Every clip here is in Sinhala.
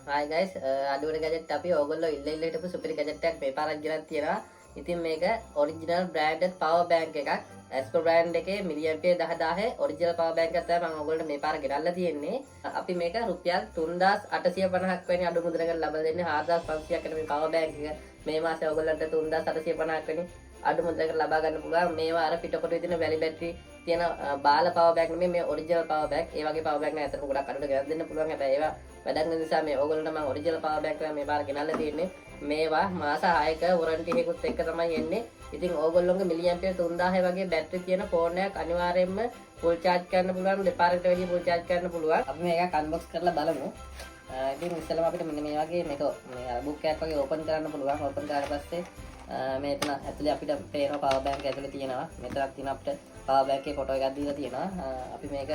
Hi guys, අඩුවට ගැජට් අපි ඕගොල්ලෝ ඉල්ල හිටපු සුපිරි ගැජට් එකක් මේ පාරක් ගෙනත් තියෙනවා. ඉතින් මේක ඔරිජිනල් branded power bank එකක්. Asper brand එකේ මිලියම්පියර් 10000 ඔරිජිනල් power bank එකක් තමයි මම ඕගොල්ලන්ට මේ පාර ගෙනල්ලා තියෙන්නේ. අපි මේක රුපියල් 3850ක් වෙනි අඩු මුදලකට ලබා දෙන්නේ 4500ක් වෙන මේ power bank එක. මේ මාසේ ඕගොල්ලන්ට 3850ක් වෙනි අඩු මුදලකට ලබා ගන්න පුළුවන්. මේවා අර පිටකොට විදින වැලි බැටරි තියෙන බාල power bank නෙමෙයි මේ ඔරිජිනල් power bank. ඒ වගේ power bank නෑ අතට ගොඩක් අඩුවට ගෙනත් දෙන්න පුළුවන්. හැබැයි ඒවා වැඩක් නැති නිසා මේ ඕගොල්ලන්ට මම ඔරිජිනල් power bank එක මේ පාර ගෙනල්ලා තියෙන්නේ. මේවා මාස 6ක warranty එකකුත් එක්ක තමයි එන්නේ. ඉතින් ඕගොල්ලෝගේ මිලියම්පියර් 3000 වගේ බැටරි තියෙන ෆෝන් එකක් අනිවාර්යයෙන්ම full charge කරන්න පුළුවන්. දෙපාරකට වැඩි full charge කරන්න පුළුවන්. අපි මේක unbox කරලා බලමු. ඉතින් ඉස්සෙල්ලාම අපිට මෙන්න මේ වගේ මේක මේ book එකක් වගේ open කරන්න පුළුවන්. open කරාට පස්සේ මේතන ඇතුලේ අපිට පේන power bank ඇතුලේ තියෙනවා. මෙතනක් තියෙන අපිට power bank එකේ ෆොටෝ එකක් දීලා තියෙනවා. අපි මේක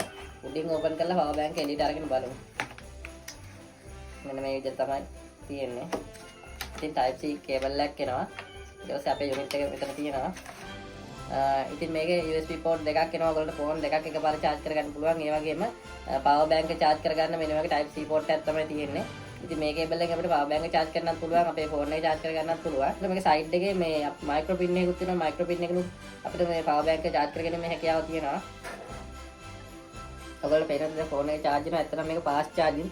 උඩින් open කරලා power bank එක එළියට අරගෙන බලමු. මෙන්න මේ විදිහට තමයි තියෙන්නේ. ඉතින් type C cable එකක් එනවා. ඊට පස්සේ අපේ unit එක මෙතන තියෙනවා. ඉතින් මේකේ USB port දෙකක් එනවා. ඔයගොල්ලෝ ෆෝන් දෙකක් එකපාර charge කරගන්න පුළුවන්. ඒ වගේම power bank එක charge කරගන්න මෙන්න මේ වගේ type C port එකක් තමයි තියෙන්නේ. ඉතින් මේ cable එකෙන් අපිට power bank එක charge කරන්නත් පුළුවන්. අපේ ෆෝන් එක charge කරගන්නත් පුළුවන්. ඊට මේකේ side එකේ මේ micro pin එකකුත් තියෙනවා. micro pin එකනුත් අපිට මේ power bank එක charge කරගෙන මේ හැකියාව තියෙනවා. ඔයගොල්ලෝ පේනද ෆෝන් එක charge වෙනවා. ඇත්තටම මේක fast charging.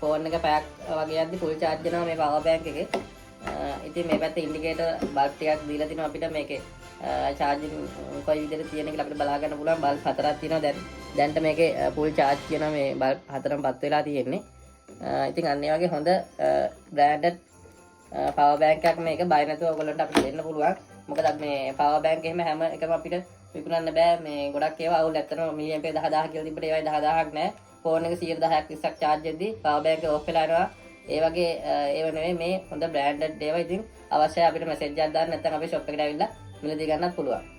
ෆෝන් එක පැයක් වගේ යද්දි full charge වෙනවා මේ power bank එකේ. ඉතින් මේ පැත්තේ ඉන්ඩිකේටර් බල්බ් ටිකක් දීලා තිනවා අපිට මේකේ charging කොයි විදිහට තියෙන කියලා අපිට බලා ගන්න පුළුවන්. බල්බ් හතරක් තියෙනවා. දැන්ට මේකේ full charge කියනවා මේ බල්බ් හතරම පත් වෙලා තියෙන්නේ. ඉතින් අන්න ඒ වගේ හොඳ branded power bank එකක් මේක බය නැතුව ඔයගොල්ලන්ට අපිට දෙන්න පුළුවන්. මොකද මේ power bank එහෙම හැම එකම අපිට විකුණන්න බෑ. මේ ගොඩක් ඒවා අවුල්. ඇත්තටම මිලියම්පියර් 10000 කියලා තිබ්බට ඒවයි 10000ක් නෑ. ෆෝන් එක 100,000ක් 20ක් charge වෙද්දී power bank එක off වෙලා යනවා. ඒ වගේ ඒව නෙවෙයි මේ හොඳ branded ඒවා. ඉතින් අවශ්‍යයි අපිට message එකක් දාන්න. නැත්නම් අපේ shop එකට ඇවිල්ලා මිලදී ගන්නත් පුළුවන්.